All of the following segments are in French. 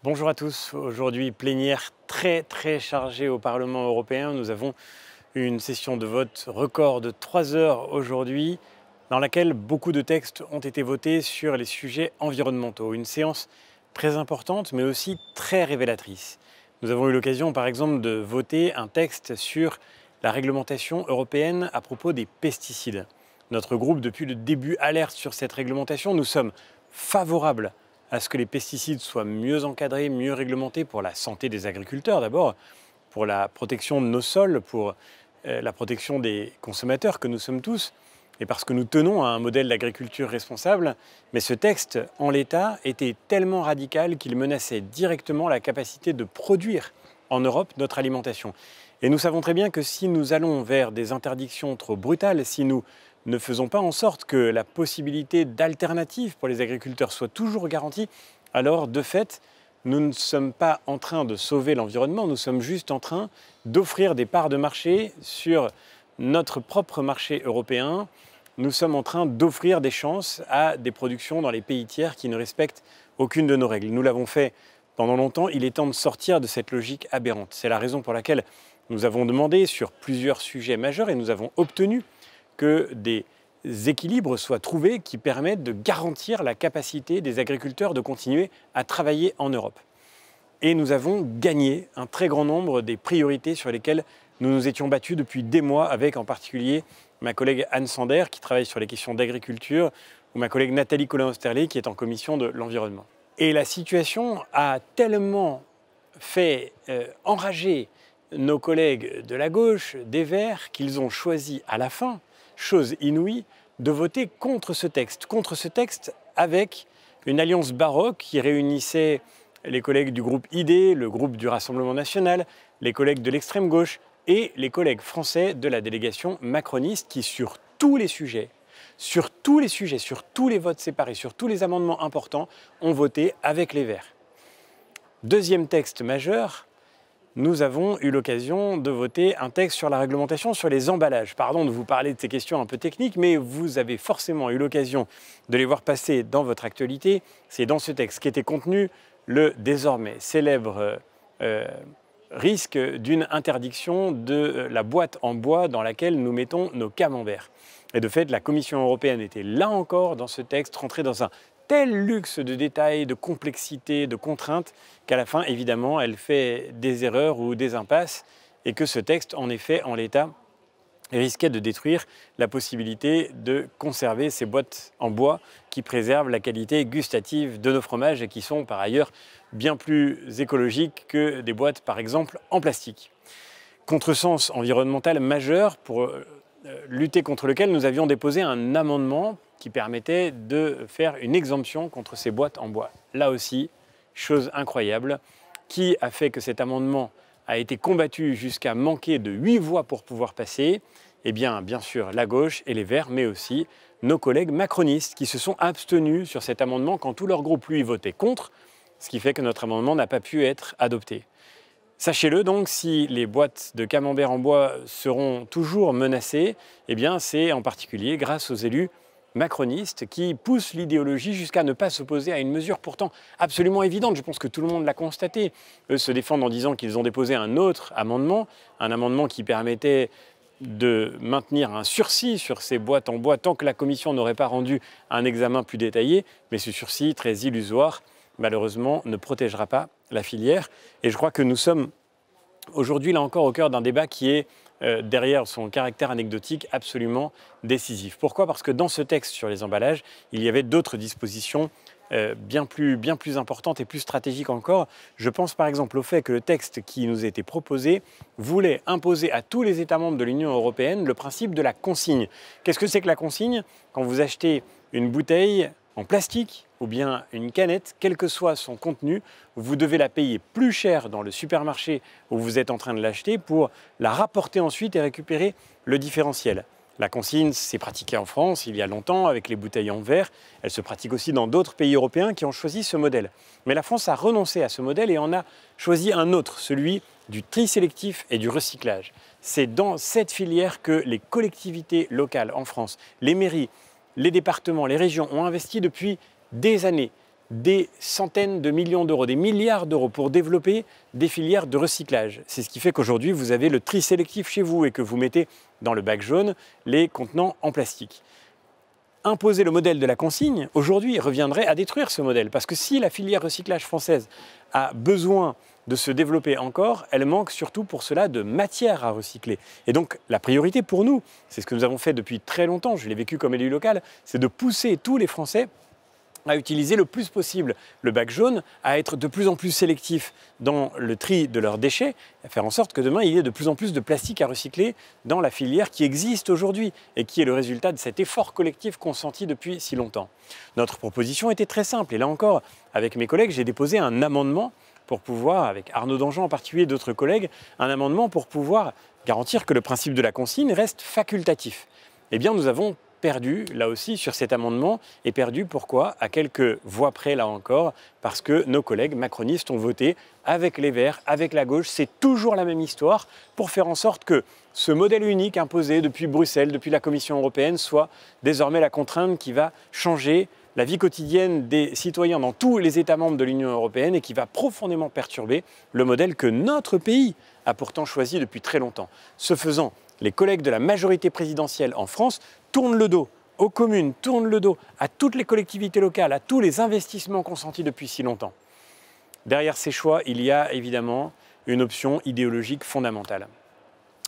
Bonjour à tous. Aujourd'hui, plénière très chargée au Parlement européen. Nous avons une session de vote record de 3 heures aujourd'hui, dans laquelle beaucoup de textes ont été votés sur les sujets environnementaux. Une séance très importante, mais aussi très révélatrice. Nous avons eu l'occasion, par exemple, de voter un texte sur la réglementation européenne à propos des pesticides. Notre groupe, depuis le début, alerte sur cette réglementation. Nous sommes favorables à ce que les pesticides soient mieux encadrés, mieux réglementés pour la santé des agriculteurs d'abord, pour la protection de nos sols, pour la protection des consommateurs que nous sommes tous, et parce que nous tenons à un modèle d'agriculture responsable. Mais ce texte, en l'état, était tellement radical qu'il menaçait directement la capacité de produire en Europe notre alimentation. Et nous savons très bien que si nous allons vers des interdictions trop brutales, si nous ne faisons pas en sorte que la possibilité d'alternative pour les agriculteurs soit toujours garantie, alors de fait, nous ne sommes pas en train de sauver l'environnement, nous sommes juste en train d'offrir des parts de marché sur notre propre marché européen. Nous sommes en train d'offrir des chances à des productions dans les pays tiers qui ne respectent aucune de nos règles. Nous l'avons fait pendant longtemps, il est temps de sortir de cette logique aberrante. C'est la raison pour laquelle nous avons demandé sur plusieurs sujets majeurs et nous avons obtenu que des équilibres soient trouvés qui permettent de garantir la capacité des agriculteurs de continuer à travailler en Europe. Et nous avons gagné un très grand nombre des priorités sur lesquelles nous nous étions battus depuis des mois, avec en particulier ma collègue Anne Sander qui travaille sur les questions d'agriculture, ou ma collègue Nathalie Colin-Osterlé qui est en commission de l'environnement. Et la situation a tellement fait enrager nos collègues de la gauche, des Verts, qu'ils ont choisi à la fin, chose inouïe, de voter contre ce texte avec une alliance baroque qui réunissait les collègues du groupe ID, le groupe du Rassemblement national, les collègues de l'extrême gauche et les collègues français de la délégation macroniste qui, sur tous les sujets, sur tous les votes séparés, sur tous les amendements importants, ont voté avec les Verts. Deuxième texte majeur, nous avons eu l'occasion de voter un texte sur la réglementation sur les emballages. Pardon de vous parler de ces questions un peu techniques, mais vous avez forcément eu l'occasion de les voir passer dans votre actualité. C'est dans ce texte qu'était contenu le désormais célèbre risque d'une interdiction de la boîte en bois dans laquelle nous mettons nos camemberts. Et de fait, la Commission européenne était là encore dans ce texte, rentrée dans un tel luxe de détails, de complexité, de contraintes, qu'à la fin, évidemment, elle fait des erreurs ou des impasses, et que ce texte, en effet, en l'état, risquait de détruire la possibilité de conserver ces boîtes en bois qui préservent la qualité gustative de nos fromages et qui sont par ailleurs bien plus écologiques que des boîtes, par exemple, en plastique. Contresens environnemental majeur pour lutter contre lequel nous avions déposé un amendement qui permettait de faire une exemption contre ces boîtes en bois. Là aussi, chose incroyable, qui a fait que cet amendement a été combattu jusqu'à manquer de 8 voix pour pouvoir passer? Eh bien sûr, la gauche et les Verts, mais aussi nos collègues macronistes qui se sont abstenus sur cet amendement quand tout leur groupe, lui, votait contre, ce qui fait que notre amendement n'a pas pu être adopté. Sachez-le donc, si les boîtes de camembert en bois seront toujours menacées, eh bien c'est en particulier grâce aux élus macronistes qui poussent l'idéologie jusqu'à ne pas s'opposer à une mesure pourtant absolument évidente. Je pense que tout le monde l'a constaté. Eux se défendent en disant qu'ils ont déposé un autre amendement, un amendement qui permettait de maintenir un sursis sur ces boîtes en bois tant que la Commission n'aurait pas rendu un examen plus détaillé, mais ce sursis très illusoire, malheureusement, ne protégera pas la filière. Et je crois que nous sommes aujourd'hui, là encore, au cœur d'un débat qui est, derrière son caractère anecdotique, absolument décisif. Pourquoi? Parce que dans ce texte sur les emballages, il y avait d'autres dispositions bien plus importantes et plus stratégiques encore. Je pense par exemple au fait que le texte qui nous était proposé voulait imposer à tous les États membres de l'Union européenne le principe de la consigne. Qu'est-ce que c'est que la consigne? Quand vous achetez une bouteille en plastique ou bien une canette, quel que soit son contenu, vous devez la payer plus cher dans le supermarché où vous êtes en train de l'acheter pour la rapporter ensuite et récupérer le différentiel. La consigne s'est pratiquée en France il y a longtemps avec les bouteilles en verre. Elle se pratique aussi dans d'autres pays européens qui ont choisi ce modèle. Mais la France a renoncé à ce modèle et en a choisi un autre, celui du tri sélectif et du recyclage. C'est dans cette filière que les collectivités locales en France, les mairies, les départements, les régions ont investi depuis des années des centaines de millions d'euros, des milliards d'euros pour développer des filières de recyclage. C'est ce qui fait qu'aujourd'hui, vous avez le tri sélectif chez vous et que vous mettez dans le bac jaune les contenants en plastique. Imposer le modèle de la consigne, aujourd'hui, reviendrait à détruire ce modèle. Parce que si la filière recyclage française a besoin de se développer encore, elle manque surtout pour cela de matière à recycler. Et donc, la priorité pour nous, c'est ce que nous avons fait depuis très longtemps, je l'ai vécu comme élu local, c'est de pousser tous les Français à utiliser le plus possible le bac jaune, à être de plus en plus sélectif dans le tri de leurs déchets, à faire en sorte que demain, il y ait de plus en plus de plastique à recycler dans la filière qui existe aujourd'hui et qui est le résultat de cet effort collectif consenti depuis si longtemps. Notre proposition était très simple et là encore, avec mes collègues, j'ai déposé un amendement pour pouvoir, avec Arnaud Danjean en particulier et d'autres collègues, un amendement pour pouvoir garantir que le principe de la consigne reste facultatif. Eh bien, nous avons perdu, là aussi, sur cet amendement, et perdu, pourquoi? À quelques voix près, là encore, parce que nos collègues macronistes ont voté avec les Verts, avec la gauche, c'est toujours la même histoire, pour faire en sorte que ce modèle unique imposé depuis Bruxelles, depuis la Commission européenne, soit désormais la contrainte qui va changer la vie quotidienne des citoyens dans tous les États membres de l'Union européenne et qui va profondément perturber le modèle que notre pays a pourtant choisi depuis très longtemps. Ce faisant, les collègues de la majorité présidentielle en France tournent le dos aux communes, tournent le dos à toutes les collectivités locales, à tous les investissements consentis depuis si longtemps. Derrière ces choix, il y a évidemment une option idéologique fondamentale.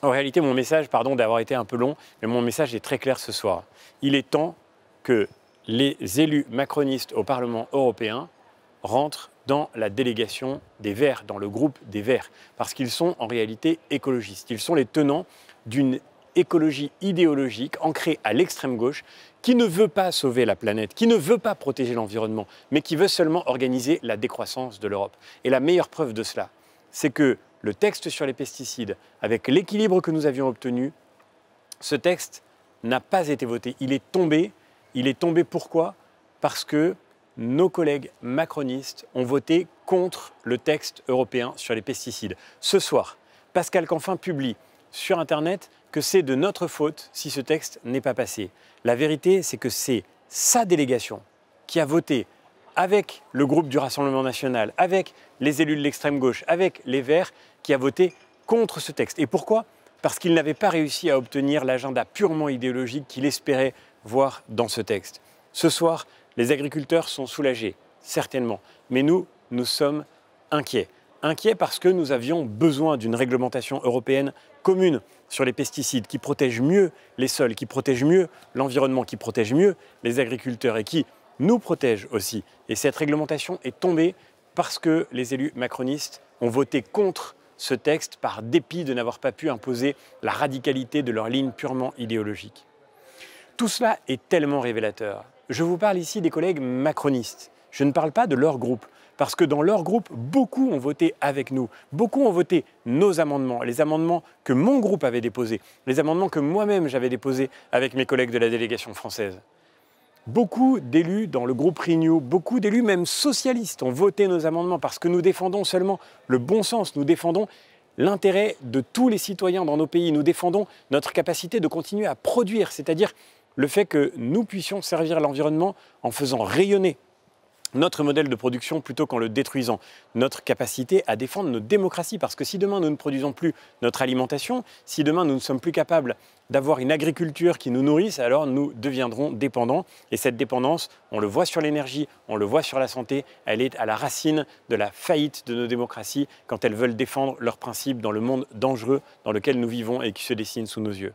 En réalité, mon message, pardon d'avoir été un peu long, mais mon message est très clair ce soir. Il est temps que les élus macronistes au Parlement européen rentrent dans la délégation des Verts, dans le groupe des Verts, parce qu'ils sont en réalité écologistes. Ils sont les tenants d'une écologie idéologique ancrée à l'extrême gauche qui ne veut pas sauver la planète, qui ne veut pas protéger l'environnement, mais qui veut seulement organiser la décroissance de l'Europe. Et la meilleure preuve de cela, c'est que le texte sur les pesticides, avec l'équilibre que nous avions obtenu, ce texte n'a pas été voté. Il est tombé. Il est tombé pourquoi? Parce que nos collègues macronistes ont voté contre le texte européen sur les pesticides. Ce soir, Pascal Canfin publie sur Internet que c'est de notre faute si ce texte n'est pas passé. La vérité, c'est que c'est sa délégation qui a voté avec le groupe du Rassemblement national, avec les élus de l'extrême gauche, avec les Verts, qui a voté contre ce texte. Et pourquoi? Parce qu'il n'avait pas réussi à obtenir l'agenda purement idéologique qu'il espérait voir dans ce texte. Ce soir, les agriculteurs sont soulagés, certainement, mais nous sommes inquiets. Inquiets parce que nous avions besoin d'une réglementation européenne commune sur les pesticides qui protège mieux les sols, qui protège mieux l'environnement, qui protège mieux les agriculteurs et qui nous protège aussi. Et cette réglementation est tombée parce que les élus macronistes ont voté contre ce texte par dépit de n'avoir pas pu imposer la radicalité de leur ligne purement idéologique. Tout cela est tellement révélateur. Je vous parle ici des collègues macronistes. Je ne parle pas de leur groupe, parce que dans leur groupe, beaucoup ont voté avec nous. Beaucoup ont voté nos amendements, les amendements que mon groupe avait déposés, les amendements que moi-même j'avais déposés avec mes collègues de la délégation française. Beaucoup d'élus dans le groupe Renew, beaucoup d'élus même socialistes ont voté nos amendements parce que nous défendons seulement le bon sens, nous défendons l'intérêt de tous les citoyens dans nos pays, nous défendons notre capacité de continuer à produire, c'est-à-dire le fait que nous puissions servir l'environnement en faisant rayonner notre modèle de production plutôt qu'en le détruisant, notre capacité à défendre nos démocraties. Parce que si demain nous ne produisons plus notre alimentation, si demain nous ne sommes plus capables d'avoir une agriculture qui nous nourrisse, alors nous deviendrons dépendants. Et cette dépendance, on le voit sur l'énergie, on le voit sur la santé, elle est à la racine de la faillite de nos démocraties quand elles veulent défendre leurs principes dans le monde dangereux dans lequel nous vivons et qui se dessine sous nos yeux.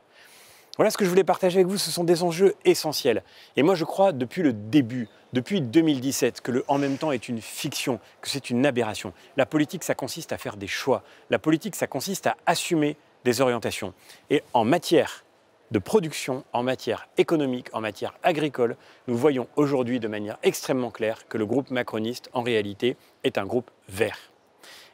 Voilà ce que je voulais partager avec vous, ce sont des enjeux essentiels. Et moi je crois depuis le début, depuis 2017, que le « en même temps » est une fiction, que c'est une aberration. La politique, ça consiste à faire des choix. La politique, ça consiste à assumer des orientations. Et en matière de production, en matière économique, en matière agricole, nous voyons aujourd'hui de manière extrêmement claire que le groupe macroniste, en réalité, est un groupe vert.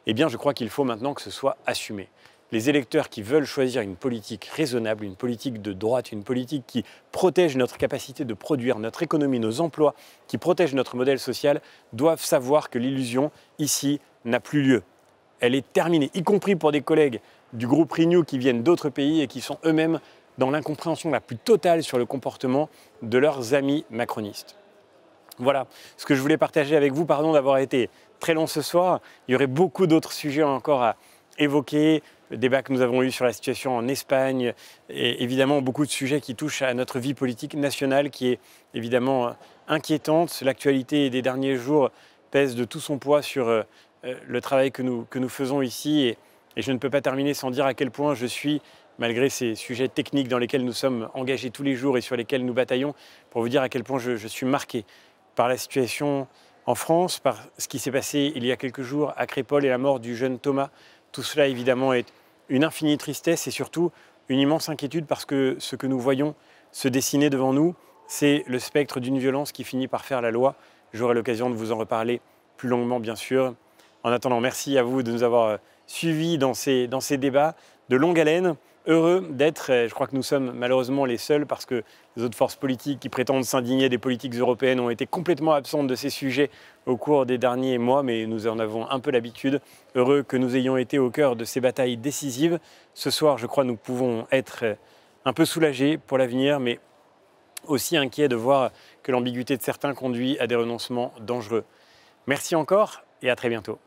Eh bien, je crois qu'il faut maintenant que ce soit assumé. Les électeurs qui veulent choisir une politique raisonnable, une politique de droite, une politique qui protège notre capacité de produire, notre économie, nos emplois, qui protège notre modèle social, doivent savoir que l'illusion, ici, n'a plus lieu. Elle est terminée, y compris pour des collègues du groupe Renew qui viennent d'autres pays et qui sont eux-mêmes dans l'incompréhension la plus totale sur le comportement de leurs amis macronistes. Voilà ce que je voulais partager avec vous. Pardon d'avoir été très long ce soir. Il y aurait beaucoup d'autres sujets encore à évoquer. Le débat que nous avons eu sur la situation en Espagne et évidemment beaucoup de sujets qui touchent à notre vie politique nationale qui est évidemment inquiétante. L'actualité des derniers jours pèse de tout son poids sur le travail que nous faisons ici et je ne peux pas terminer sans dire à quel point je suis, malgré ces sujets techniques dans lesquels nous sommes engagés tous les jours et sur lesquels nous bataillons, pour vous dire à quel point je suis marqué par la situation en France, par ce qui s'est passé il y a quelques jours à Crépol et la mort du jeune Thomas. Tout cela évidemment est une infinie tristesse et surtout une immense inquiétude parce que ce que nous voyons se dessiner devant nous, c'est le spectre d'une violence qui finit par faire la loi. J'aurai l'occasion de vous en reparler plus longuement bien sûr. En attendant, merci à vous de nous avoir suivis dans ces débats de longue haleine. Heureux d'être, je crois que nous sommes malheureusement les seuls parce que les autres forces politiques qui prétendent s'indigner des politiques européennes ont été complètement absentes de ces sujets au cours des derniers mois, mais nous en avons un peu l'habitude. Heureux que nous ayons été au cœur de ces batailles décisives. Ce soir, je crois, nous pouvons être un peu soulagés pour l'avenir, mais aussi inquiets de voir que l'ambiguïté de certains conduit à des renoncements dangereux. Merci encore et à très bientôt.